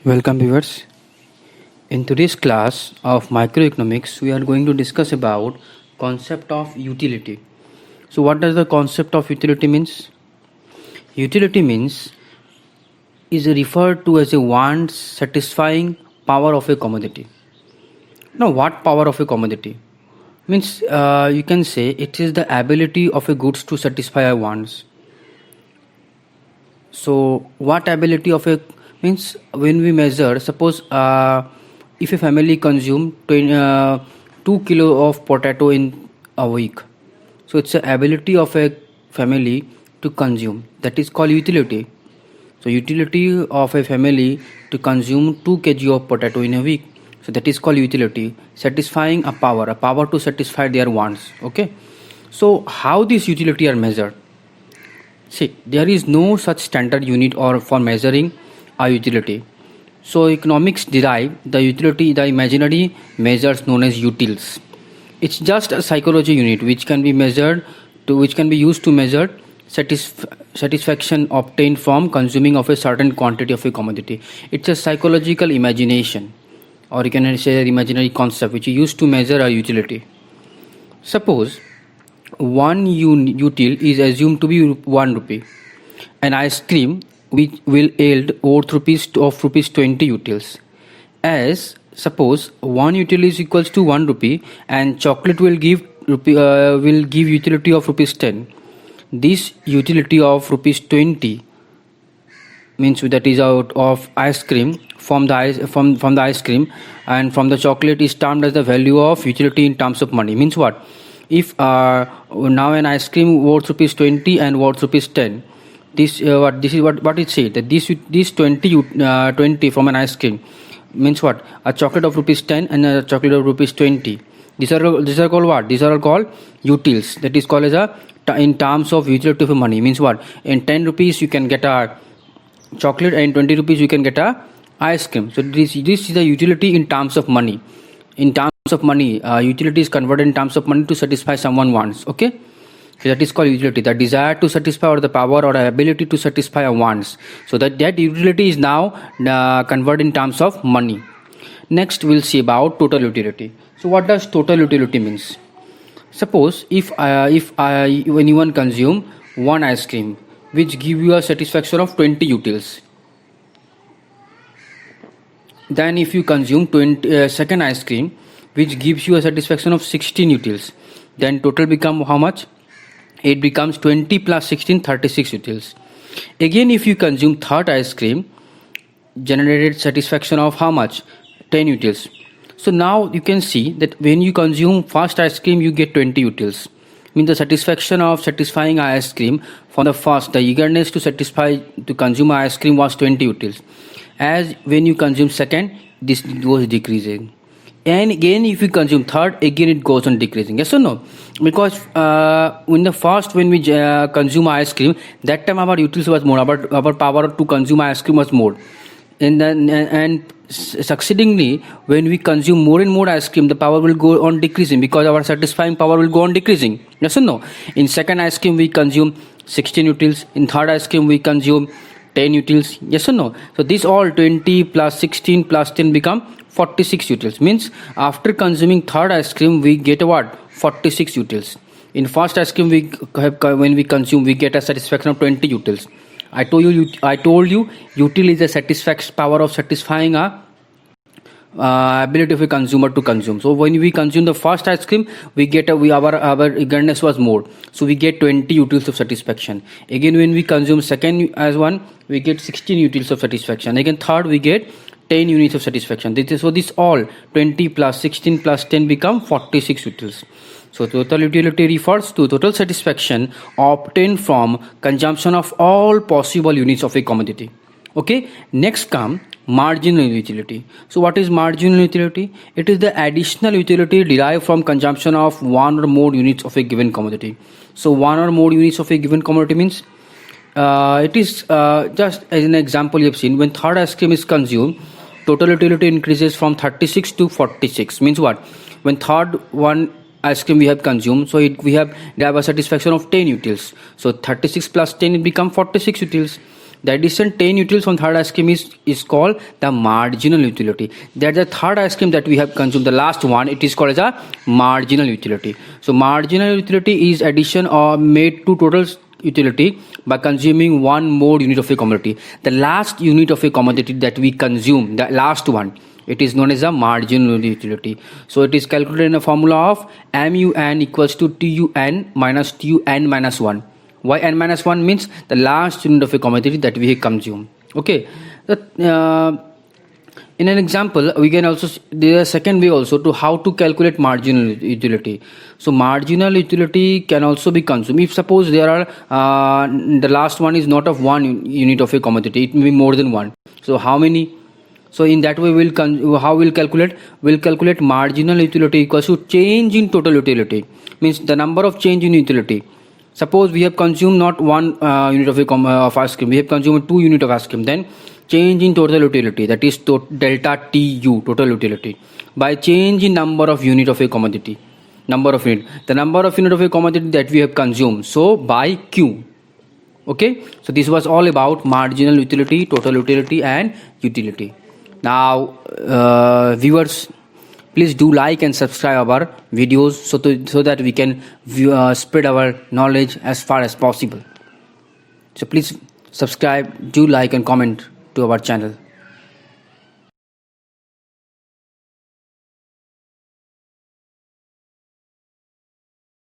Welcome viewers. In today's class of microeconomics, we are going to discuss about concept of utility. So what does the concept of utility means? Utility means is referred to as a want satisfying power of a commodity. Now what power of a commodity? Means you can say it is the ability of a goods to satisfy our wants. So what ability of a means when we measure, suppose if a family consume 2 kilo of potato in a week, so it's the ability of a family to consume, that is called utility. So utility of a family to consume 2 kg of potato in a week, so that is called utility, satisfying a power to satisfy their wants. Okay, so how this utility are measured? See, there is no such standard unit or for measuring a utility. So economics derive the utility, the imaginary measures known as utils. It's just a psychology unit which can be used to measure satisfaction obtained from consuming of a certain quantity of a commodity. It's a psychological imagination, or you can say an imaginary concept which you use to measure a utility. Suppose one util is assumed to be 1 rupee. An ice cream which will yield worth rupees 20 utils. As suppose 1 util is equals to 1 rupee and chocolate will give utility of rupees 10. This utility of rupees 20 means that is out of ice cream from the ice cream, and from the chocolate is termed as the value of utility in terms of money. Means what? If now an ice cream worth rupees 20 and worth rupees 10, this is what it said, that this 20 from an ice cream means what? A chocolate of rupees 10 and a chocolate of rupees 20. These are called what? These are all called utils. That is called as in terms of utility of money. Means what? In 10 rupees you can get a chocolate, and 20 rupees you can get a ice cream. So this is the utility in terms of money. In terms of money, utility is converted in terms of money to satisfy someone wants. Okay, so that is called utility, the desire to satisfy or the power or ability to satisfy a wants. So that utility is now converted in terms of money. Next we'll see about total utility. So what does total utility means? Suppose if anyone consume one ice cream which give you a satisfaction of 20 utils, then if you consume second ice cream which gives you a satisfaction of 16 utils, then total become how much? It becomes 20 plus 16, 36 utils. Again, if you consume third ice cream, generated satisfaction of how much? 10 utils. So now you can see that when you consume first ice cream you get 20 utils. Means the satisfaction of satisfying ice cream from the first, the eagerness to consume ice cream was 20 utils. As when you consume second, this goes decreasing, and again if you consume third, again it goes on decreasing. Yes or no? Because when we consume ice cream, that time our utility was more, our power to consume ice cream was more, and succeedingly when we consume more and more ice cream, the power will go on decreasing because our satisfying power will go on decreasing. Yes or no? In second ice cream we consume 16 utils, in third ice cream we consume 10 utils. Yes or no? So this all 20 plus 16 plus 10 become 46 utils. Means after consuming third ice cream we get what? 46 utils. In first ice cream when we consume we get a satisfaction of 20 utils. I told you util is the power of satisfying a ability of a consumer to consume. So when we consume the first ice cream, we get our eagerness was more, so we get 20 utils of satisfaction. Again when we consume second as one, we get 16 utils of satisfaction. Again third we get 10 units of satisfaction. So this all 20 plus 16 plus 10 become 46 utils. So total utility refers to total satisfaction obtained from consumption of all possible units of a commodity. Okay, next come marginal utility. So what is marginal utility? It is the additional utility derived from consumption of one or more units of a given commodity. So one or more units of a given commodity means it is just as an example you have seen, when third ice cream is consumed, total utility increases from 36 to 46. Means what? When third one ice cream we have consumed, so we have a satisfaction of 10 utils. So 36 plus 10 it become 46 utils. The addition 10 utils from third ice cream is called the marginal utility. That the third ice cream that we have consumed, the last one, it is called as a marginal utility. So marginal utility is addition or made to total utility by consuming one more unit of a commodity. The last unit of a commodity that we consume, the last one, it is known as a marginal utility. So it is calculated in a formula of MUN equals to TUN minus TUN minus 1. Why n minus 1 means the last unit of a commodity that we consume. Okay. In an example, we can also, there is a second way also to how to calculate marginal utility. So marginal utility can also be consumed. If suppose there are, the last one is not of one unit of a commodity, it may be more than one. So how many? So in that way, how we'll calculate? We'll calculate marginal utility equals to change in total utility. Means the number of change in utility. Suppose we have consumed not one unit of ice cream, we have consumed 2 units of ice cream. Then change in total utility, that is delta TU, total utility, by change in number of unit of a commodity. Number of unit, the number of unit of a commodity that we have consumed. So by Q. Okay. So this was all about marginal utility, total utility, and utility. Now, viewers, please do like and subscribe our videos so that we can spread our knowledge as far as possible. So please subscribe, do like and comment to our channel.